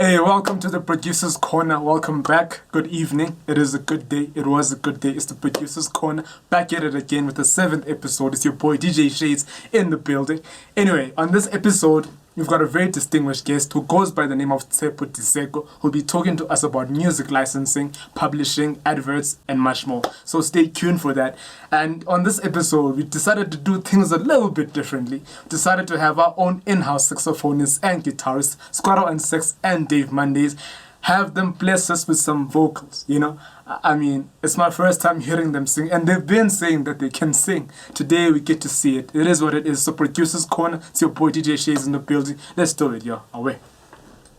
Hey, welcome to the Producers Corner. Welcome back. Good evening. It is a good day. It was a good day. It's the Producers Corner. Back at it again with the 7th episode. It's your boy DJ Shades in the building. Anyway, on this episode, we've got a very distinguished guest who goes by the name of Tshepo Diseko, who'll be talking to us about music licensing, publishing, adverts, and much more. So stay tuned for that. And on this episode, we decided to do things a little bit differently. We decided to have our own in-house saxophonist and guitarist, Squirrel and Sex and Dave Mondays, have them bless us with some vocals, you know. I mean, it's my first time hearing them sing, and they've been saying that they can sing. Today we get to see it. It is what it is. So Producers Corner, it's your boy DJ Shades in the building. Let's do it, yo. Away.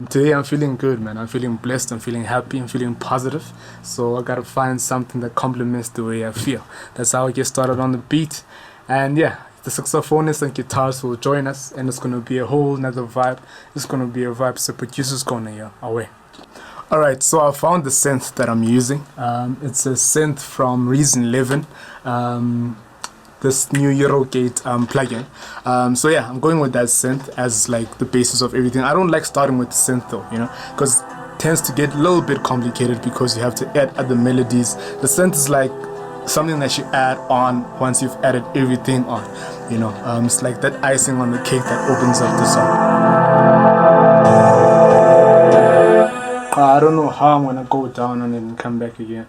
Today I'm feeling good, man. I'm feeling blessed. I'm feeling happy. I'm feeling positive. So I gotta find something that complements the way I feel. That's how I get started on the beat. And yeah, the saxophonist and guitarist will join us, and it's gonna be a whole nother vibe. It's gonna be a vibe. So Producers Corner, yo. Away. Alright, so I found the synth that I'm using. It's a synth from Reason 11, this new Eurogate plugin. So yeah, I'm going with that synth as like the basis of everything. I don't like starting with the synth though, you know, because it tends to get a little bit complicated because you have to add other melodies. The synth is like something that you add on once you've added everything on, you know. It's like that icing on the cake that opens up the song. I don't know how I'm gonna go down on it and come back again.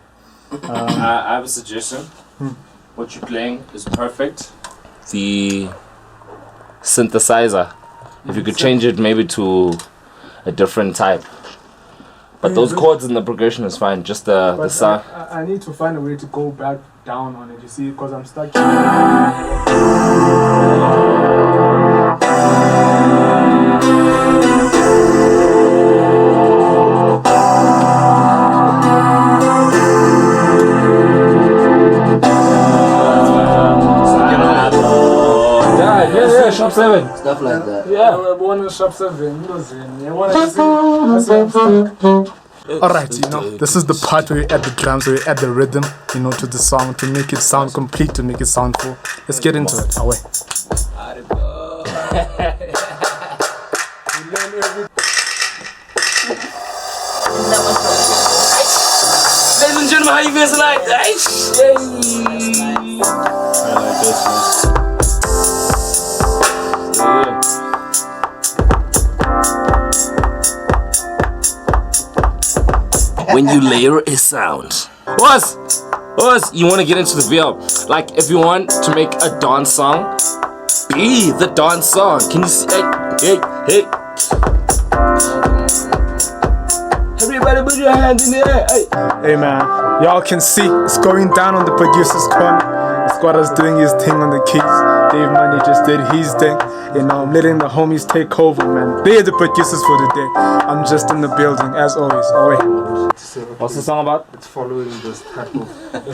I have a suggestion. What you're playing is perfect. The synthesizer, if you could change it maybe to a different type. But those chords in the progression is fine. Just the sound. I need to find a way to go back down on it. You see, because I'm stuck. Shop 7. Stuff like that. Yeah. We're born in Shop 7. Alright, you know, this is the part where you add the drums, where you add the rhythm, you know, to the song to make it sound complete, to make it sound full. Let's get into it. Away. Ladies and gentlemen, how you feeling tonight? I like this one. When you layer a sound, what? You want to get into the VL? Like, if you want to make a dance song, be the dance song. Can you see? Hey! Everybody, put your hands in the air. Hey man, y'all can see it's going down on the Producers Corner. Squatter's doing his thing on the keys. Dave Money just did his thing. You know, I'm letting the homies take over, man. They're the producers for the day. I'm just in the building, as always. What's the song about? It's following this type of. But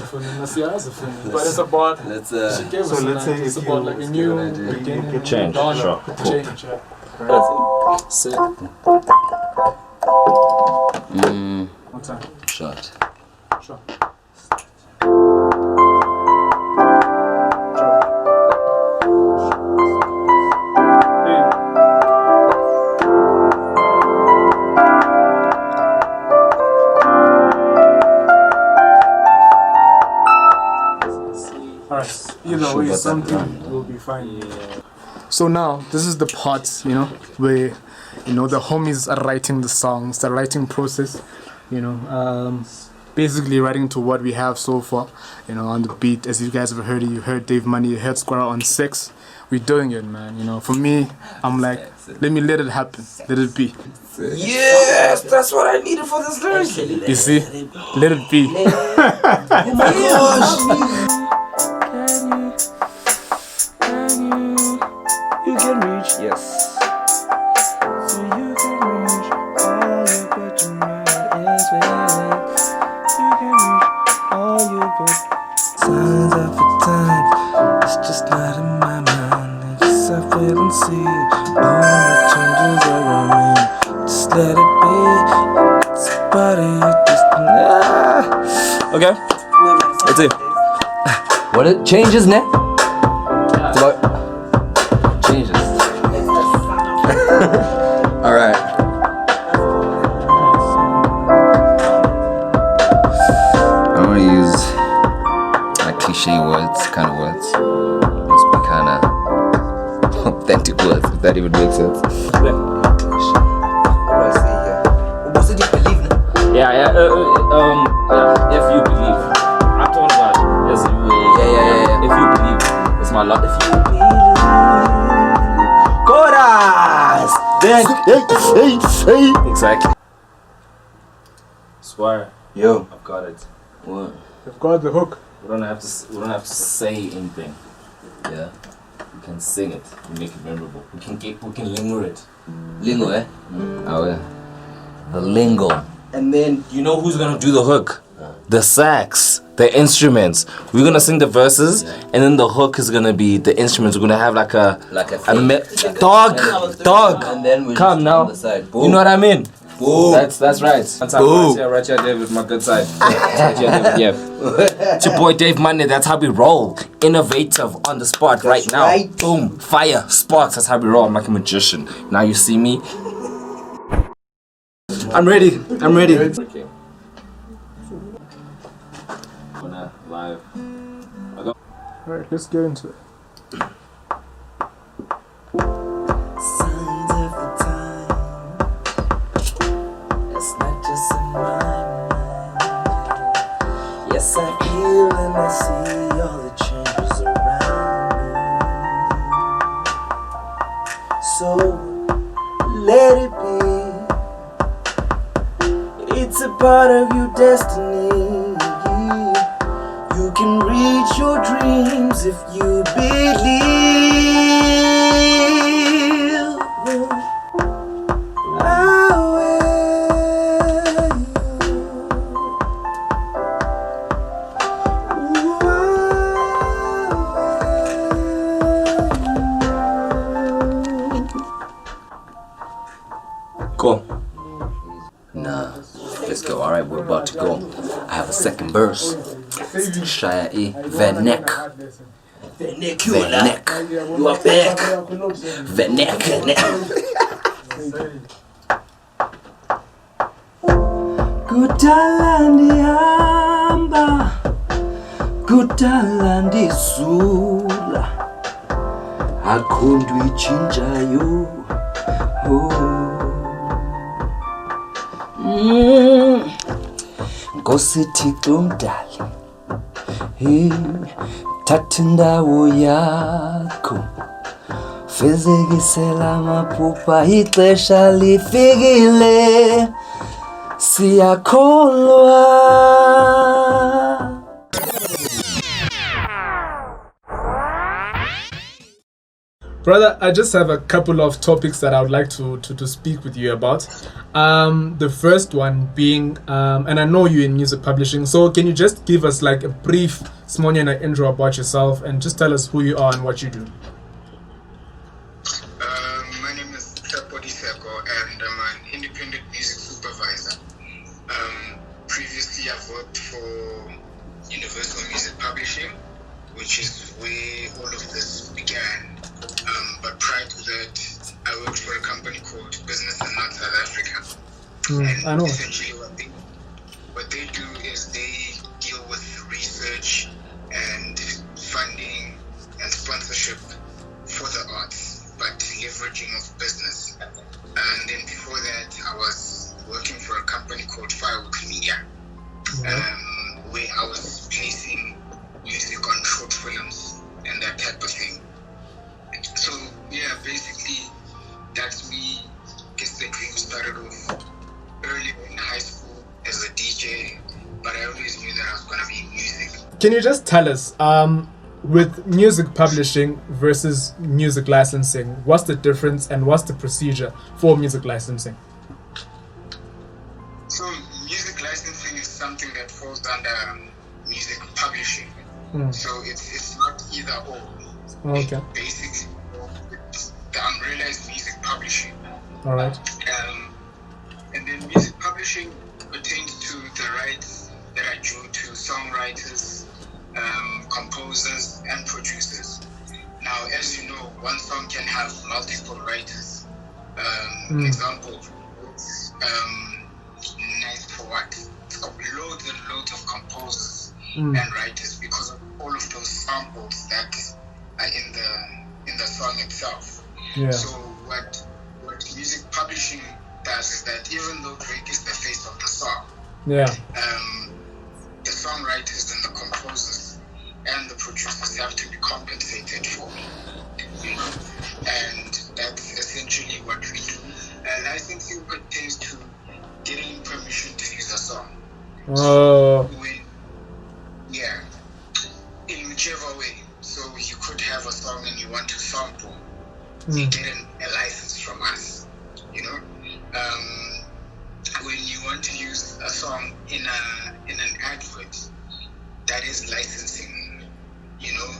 it's about. Let's say it's about like a new beginning. Change, sure. Change, sit. One time. Shot. Sure. Alright, either way, something will be fine. Yeah. So now, this is the part, you know, where, you know, the homies are writing the songs, the writing process, you know, basically writing to what we have so far, you know, on the beat. As you guys have heard it, you heard Dave Money, you heard Squirrel on Sex. We're doing it, man, you know. For me, I'm like, let it happen, let it be. Yes, that's what I needed for this lyric. You see, let it be. Oh my gosh. You can reach, yes. So you can reach all you put your mind is with. You can reach all you put. Signs of a time, it's just not in my mind. It's I feel and see all the changes around me. Just let it be. It's a body, just Okay, that's it. What it changes now? It's about changes. Alright. even make sense. What do I say here? Was it you believe? Yeah. If you believe, I'm talking about yes, you will. Yeah. If you believe, it's my love. If you Chorus! Then, hey. exactly. Swear, Yo. I've got it. What? You've got the hook. We don't have to say anything. Yeah. We can sing it. We make it memorable. We can linger it. Lingo, eh? Oh yeah. The lingo. And then you know who's gonna do the hook? The sax, the instruments. We're gonna sing the verses, and then the hook is gonna be the instruments. We're gonna have like a dog. And then we Come now. on the side. You know what I mean? Boom. That's right. Right here, David, my good side. Right here, David, yeah. It's your boy Dave Monday. That's how we roll. Innovative on the spot right now. Right. Boom, fire, sparks. That's how we roll. I'm like a magician. Now you see me. I'm ready. Okay. Live. Alright, let's get into it. Signs of the time. It's not just in my mind. Yes, I feel and I see all the changes around me. So let it be. It's a part of your destiny. You can reach your dreams if you believe. I will. Ooh, Go. Nah, let's go. Alright, we're about to go. I have a second verse. Shia E. Van Neck. You are back. Van Neck. Kudala ndihamba, kudala ndizula, akho nto itshintshayo. Nkosi Thixo Mdali, thatha indawo yakho, fezekisela amaphupha, ixesha lifikile, siyakholwa. Brother, I just have a couple of topics that I would like to speak with you about. The first one being, and I know you're in music publishing, so can you just give us like a brief small intro about yourself and just tell us who you are and what you do? My name is Tshepo Diseko and I'm an independent music supervisor. Previously I've worked for Universal Music Publishing, which is where all of this began. But prior to that, I worked for a company called Business and Not South Africa. I know. Essentially what they do is they deal with research and funding and sponsorship for the arts, but leveraging of business. And then before that, I was working for a company called Fireworks Media, where I was placing music on short films and that type of thing. So yeah, basically that's me. Guess the dream started off early in high school as a DJ, but I always knew that I was gonna be in music. Can you just tell us, with music publishing versus music licensing, what's the difference and what's the procedure for music licensing? So music licensing is something that falls under music publishing. So it's not either or. Okay. Basically, the umbrella is music publishing. All right. And then music publishing pertains to the rights that are due to songwriters, composers, and producers. Now, as you know, one song can have multiple writers. Example, Nice for What? It's got loads and loads of composers and writers because of all of those samples that are in the song itself. Yeah. So what music publishing does is that even though Drake is the face of the song, Yeah. The songwriters and the composers and the producers have to be compensated for, you know, and that's essentially what we do. Licensing pertains to getting permission to use a song. Oh. In whichever way. So you could have a song and you want to sample, you get a license from us, you know. When you want to use a song in an advert, that is licensing, you know.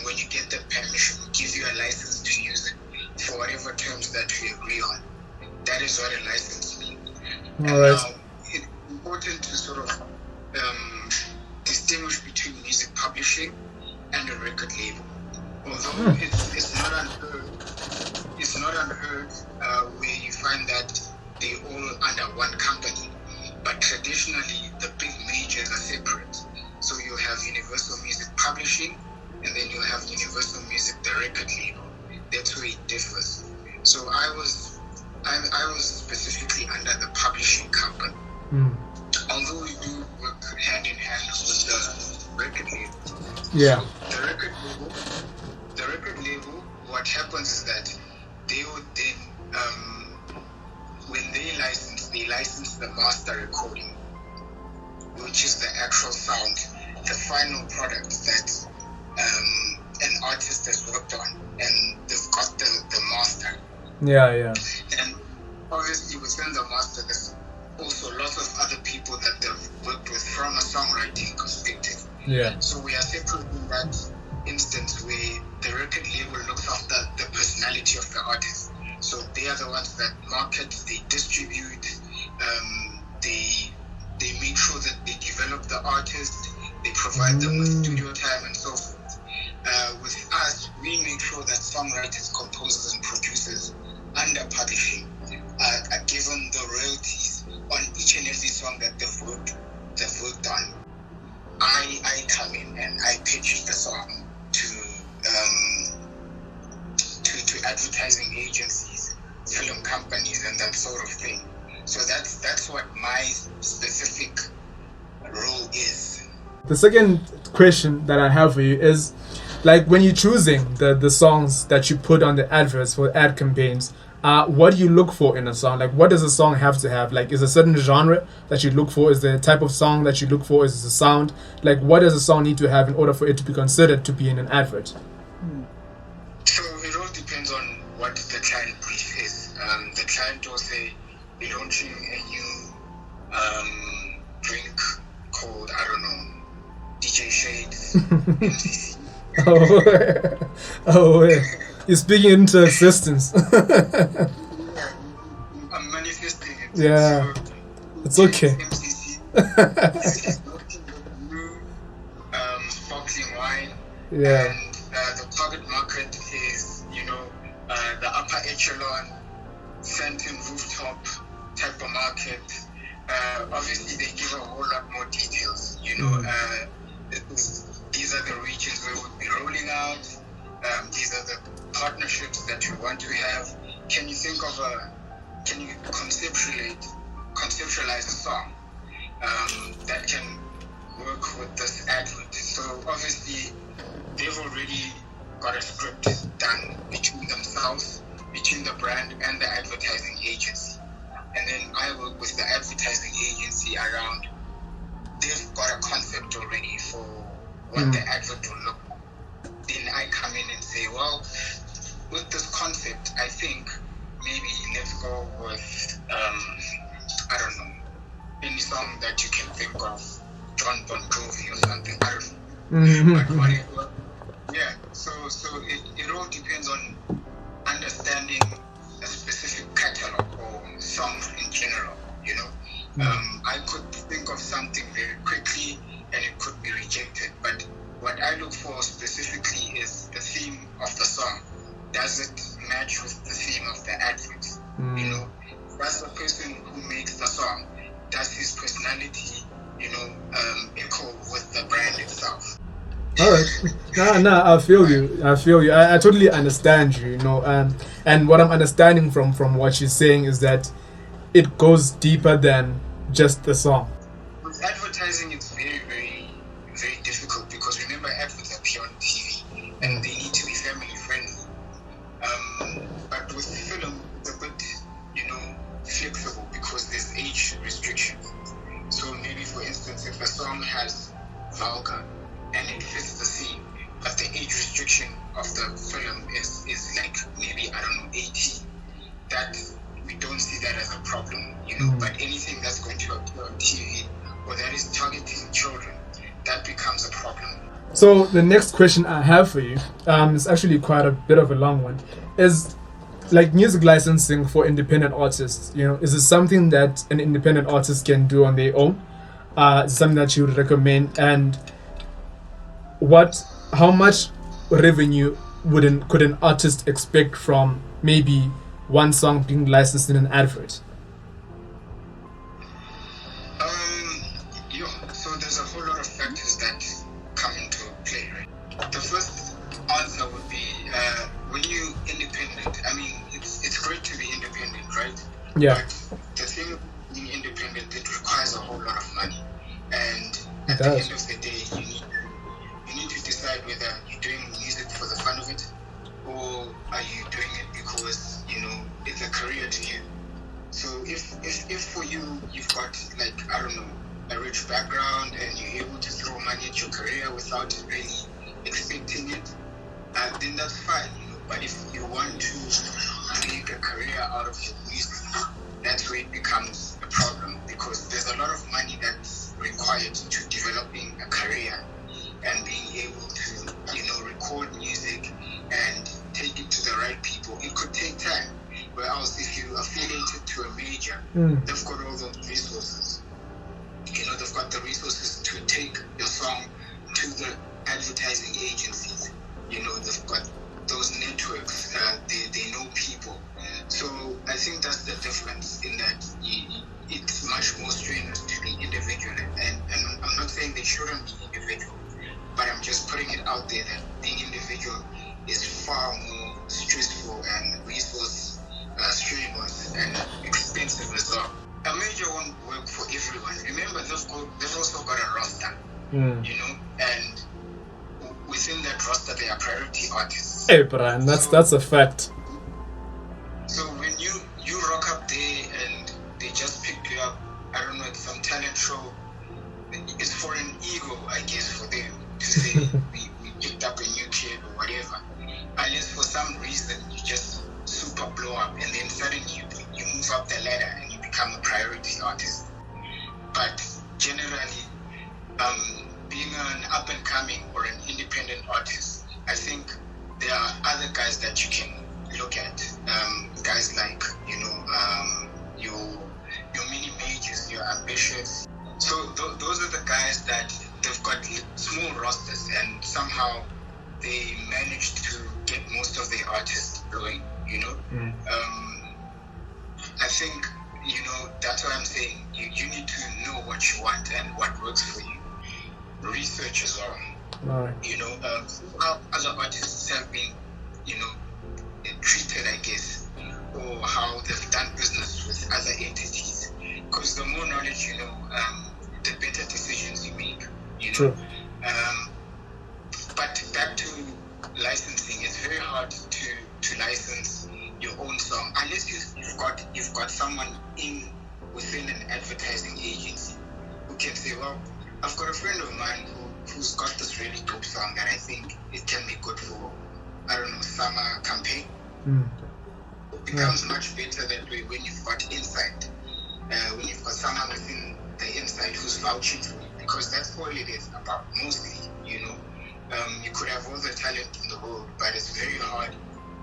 When you get the permission, we give you a license to use it for whatever terms that we agree on. That is what a license means. All right. Now, it's important to sort of distinguish between music publishing and a record label. Although it's not unheard where you find that they all under one company, but traditionally the big majors are separate. So you have Universal Music Publishing, and then you have Universal Music, the record label. That's where it differs. So I was specifically under the publishing company. Although we do work hand in hand with the record label. Yeah. So the record label, what happens is that they would then, when they license the master recording, which is the actual sound, the final product that an artist has worked on, and they've got the master. Yeah. And obviously within the master, there's also lots of other people that they've worked with from a songwriting perspective. Yeah. So we are separate in that instance where the record label looks after the personality of the artist. So they are the ones that market, they distribute, they make sure that they develop the artist, they provide them with studio time and so forth. With us, we make sure that songwriters, composers, and producers under publishing are given the royalties on each and every song that they've worked on. I come in and I pitch the song to advertising agencies, film companies, and that sort of thing. So that's what my specific role is. The second question that I have for you is, like, when you're choosing the songs that you put on the adverts for ad campaigns, what do you look for in a song? Like, what does a song have to have? Like, is a certain genre that you look for? Is there a type of song that you look for? Is it a sound? Like, what does a song need to have in order for it to be considered to be in an advert? So it all depends on what the client brief is. The client will say, we're launching a new drink called, I don't know, DJ Shades, MCC. Oh, you're speaking into existence. I'm manifesting it. Yeah, So it's okay. MCC is launching a new sparkling wine. Yeah. And the target market is, the upper echelon, Fenton rooftop type of market. Obviously, they give a whole lot more details. These are the regions where we'll be rolling out. These are the partnerships that we want to have. Can you conceptualize a song that can work with this advert? So obviously, they've already got a script done between themselves, between the brand and the advertising agency. And then I work with the advertising agency around, they've got a concept already for what the advert will look like. Then I come in and say, well, with this concept, I think maybe let's go with, I don't know, any song that you can think of, John Bon Jovi or something, I don't know. But whatever. Yeah, so it all depends on understanding a specific catalog or songs in general, I could think of something very quickly and it could be rejected, but what I look for specifically is the theme of the song. Does it match with the theme of the advert? Does the person who makes the song, does his personality, echo with the brand itself? All right. No, I feel you. I totally understand you. And what I'm understanding from what she's saying is that it goes deeper than just the song. With advertising, it's very, very, very difficult because remember, adverts appear on TV and they need to be family friendly. But with film, it's a bit, flexible because there's age restrictions. So maybe, for instance, if a song has vulgar and it fits the scene, but the age restriction of the film is like maybe, 18, that we don't see that as a problem, But anything that's going to appear on TV or that is targeting children, that becomes a problem. So the next question I have for you, is actually quite a bit of a long one, is like music licensing for independent artists. Is it something that an independent artist can do on their own? Is it something that you would recommend? And how much revenue could an artist expect from maybe one song being licensed in an advert? So there's a whole lot of factors that come into play, right? The first answer would be when you independent. I mean, it's great to be independent, right? Yeah. But the thing being independent, it requires a whole lot of money, and It at the does. end of the day, you need to decide whether you're doing music for the fun of it, or are you doing it because it's a career to you. So if for you've got a rich background and you're able to throw money at your career without really expecting it, then that's fine, But if you want to make a career out of your music, that's where it becomes a problem because there's a lot of money that's required to developing a career and being able to, record music and take it to the right people. It could take time. Whereas if you affiliated to a major, they've got all those resources. They've got the resources to take your song to the advertising agencies. They've got those networks. They know people. So I think that's the difference in that it's much more strenuous to be individual. And I'm not saying they shouldn't be individual, but I'm just putting it out there that being individual is far more stressful and resource strenuous and expensive as well. A major won't work for everyone. Remember, they've also got a roster, and within that roster, there are priority artists. Hey, Brian, that's a fact. So when you rock up there and they just pick you up, I don't know, it's some talent show, it's for an ego, I guess, for them to say we picked up a new kid or whatever. Unless for some reason you just super blow up and then suddenly you move up the ladder and you become a priority artist. But generally, being an up and coming or an independent artist, I think there are other guys that you can look at. Guys like your mini majors, your ambitious. So those are the guys that they've got small rosters and somehow they managed to get most of their artists blowing. I think that's what I'm saying. You need to know what you want and what works for you. Research as well. All right. How other artists have been, treated, I guess, or how they've done business with other entities. Because the more knowledge you know, the better decisions you make. True. But back to licensing, it's very hard to license your own song unless you've got someone within an advertising agency who can say, well, I've got a friend of mine who's got this really dope song that I think it can be good for, I don't know, summer campaign. It becomes much better that way when you've got insight, when you've got someone within the insight who's vouching for you, because that's all it is about mostly. You could have all the talent in the world, but it's very hard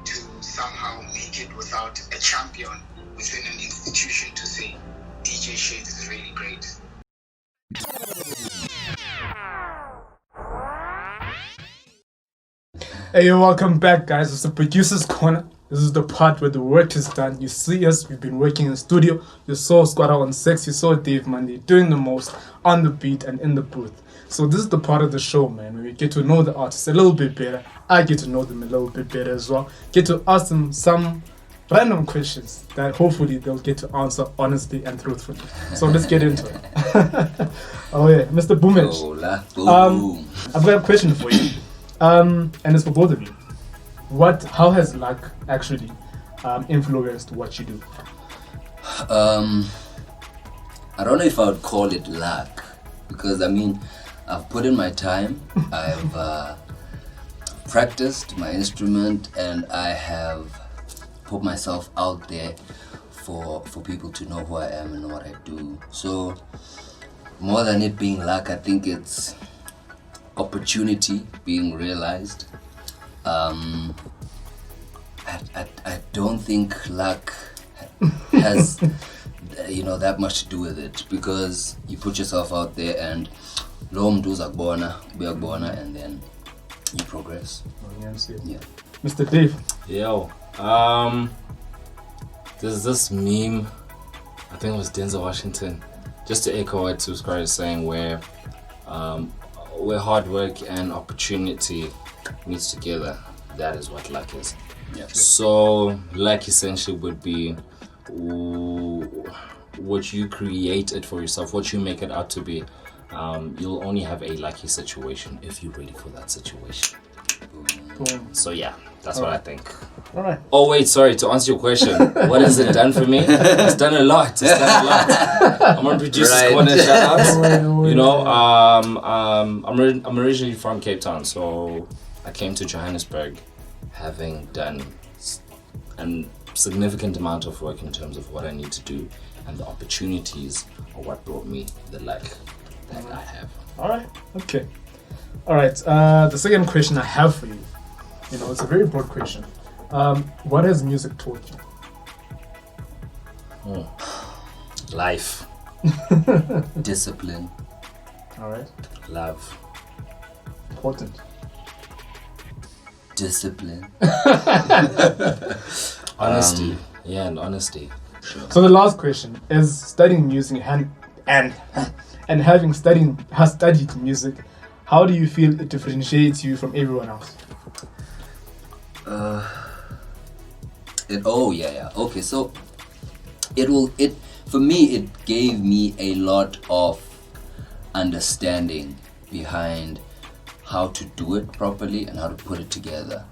to somehow make it without a champion within an institution to say DJ Shades is really great. Hey, welcome back, guys. It's the Producer's Corner. This is the part where the work is done. You see us, we've been working in the studio. You saw Squatter on Sex, you saw Dave Monday doing the most on the beat and in the booth. So this is the part of the show, man, where we get to know the artists a little bit better. I get to know them a little bit better as well. Get to ask them some random questions that hopefully they'll get to answer honestly and truthfully. So let's get into it. Oh yeah, Mr. Boomich. I've got a question for you. And it's for both of you. How has luck actually influenced what you do? I don't know if I would call it luck, because I mean, I've put in my time, I've practiced my instrument, and I have put myself out there for people to know who I am and what I do. So more than it being luck, I think it's opportunity being realized. I don't think luck has that much to do with it, because you put yourself out there and lo mntu uyakubona and then you progress. Yeah. Mr. Dave. Yo, there's this meme, I think it was Denzel Washington, just to echo what Tuskar is saying, where hard work and opportunity meets together. That is what luck is. Yeah. So luck essentially would be what you create it for yourself, what you make it out to be. You'll only have a lucky situation if you're ready for that situation. Boom. So yeah, that's what I think. All right. Oh wait, sorry, to answer your question, what has it done for me? It's done a lot. I'm on Producers Corner, shout out. I'm originally from Cape Town, so I came to Johannesburg having done a significant amount of work in terms of what I need to do, and the opportunities are what brought me the luck that I have. All right. Okay. All right. The second question I have for you, it's a very broad question. What has music taught you? Life. Discipline. All right. Love. Important. Discipline. Honesty. And honesty. Sure. So the last question is: studying music and having studied music, how do you feel it differentiates you from everyone else? Okay, so for me, it gave me a lot of understanding behind how to do it properly and how to put it together.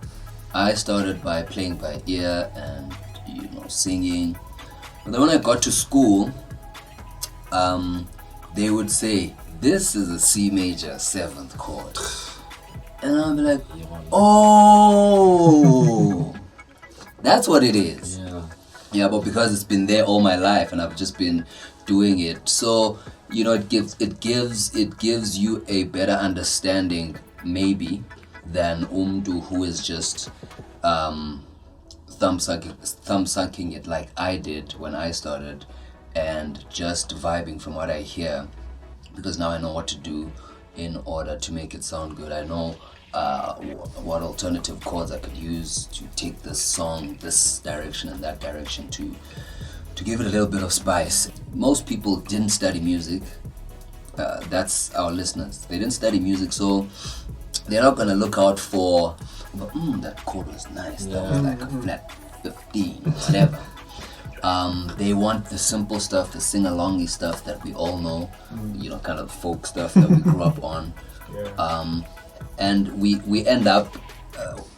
I started by playing by ear and singing, but then when I got to school, they would say, this is a C major 7th chord, and I'll be like, oh, that's what it is. Yeah, but because it's been there all my life and I've just been doing it, so it gives you a better understanding maybe than Umdu, who is just thumb sucking it like I did when I started, and just vibing from what I hear, because now I know what to do in order to make it sound good. I know what alternative chords I could use to take this song this direction and that direction to give it a little bit of spice. Most people didn't study music. That's our listeners. They didn't study music, so they're not gonna look out for, that chord was nice. That was like a flat 15, whatever. They want the simple stuff, the sing-alongy stuff that we all know, kind of folk stuff that we grew up on. And we end up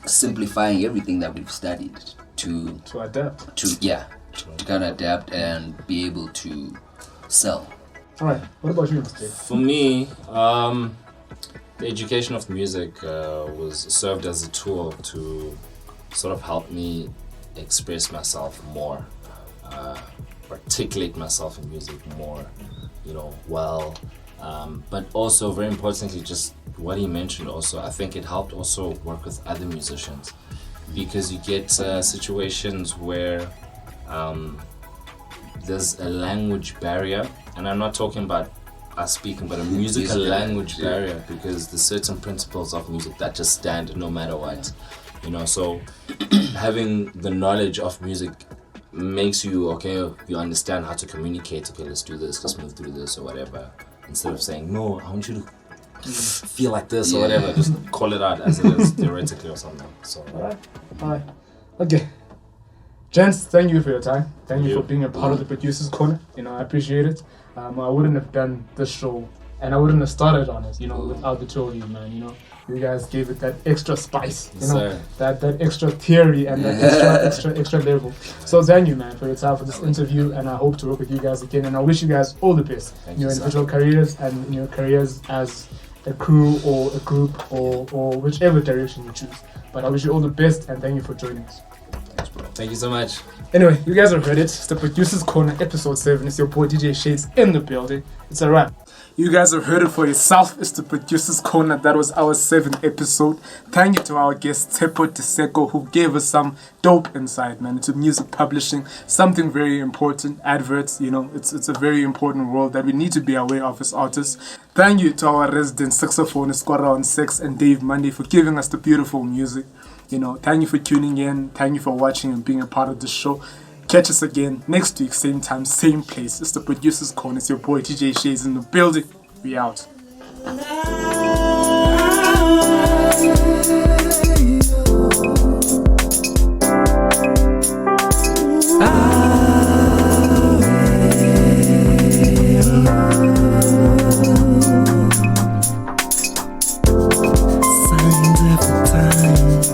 simplifying everything that we've studied to adapt. To kind of adapt and be able to sell. All right. What about you, Mr. For me, the education of music was served as a tool to sort of help me express myself more, articulate myself in music more, but also very importantly, just what he mentioned also, I think it helped also work with other musicians, because you get situations where there's a language barrier, and I'm not talking about us speaking, but a musical language barrier, because there's certain principles of music that just stand no matter what. you know. So having the knowledge of music makes you, okay, you understand how to communicate. Okay, let's do this, let's move through this or whatever, instead of saying, no, I want you to feel like this or whatever. Just call it out as it is, theoretically or something. So Alright. Okay. Gents, thank you for your time. Thank you for being a part of the Producers Corner. You know, I appreciate it. I wouldn't have done this show, and I wouldn't have started on it, you know, without the two of you, man. You know, you guys gave it that extra spice, you know, that extra theory and that extra level. So thank you, man, for your time for this interview, and I hope to work with you guys again. And I wish you guys all the best in your individual careers and in your careers as a crew or a group or whichever direction you choose. But I wish you all the best, and thank you for joining us. thank you so much. Anyway, you guys have heard it. It's the Producers Corner, episode 7. It's your boy DJ Shades in the building. It's a wrap. You guys have heard it for yourself. It's the Producers Corner. That was our 7th episode. Thank you to our guest Tshepo Diseko, who gave us some dope insight, man, into music publishing. Something very important. Adverts, you know, it's a very important role that we need to be aware of as artists. Thank you to our resident saxophonist Squadron 6 and Dave Monday for giving us the beautiful music. You know, thank you for tuning in. Thank you for watching and being a part of the show. Catch us again next week, same time, same place. It's the Producers Corner. It's your boy DJ Shades in the building. We out. Signs of the times.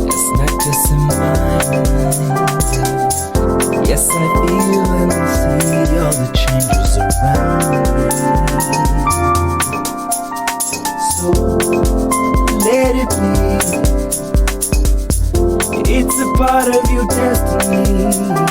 It's not just in my mind. Yes, I feel and I see all the changes around me. So let it be. It's a part of your destiny.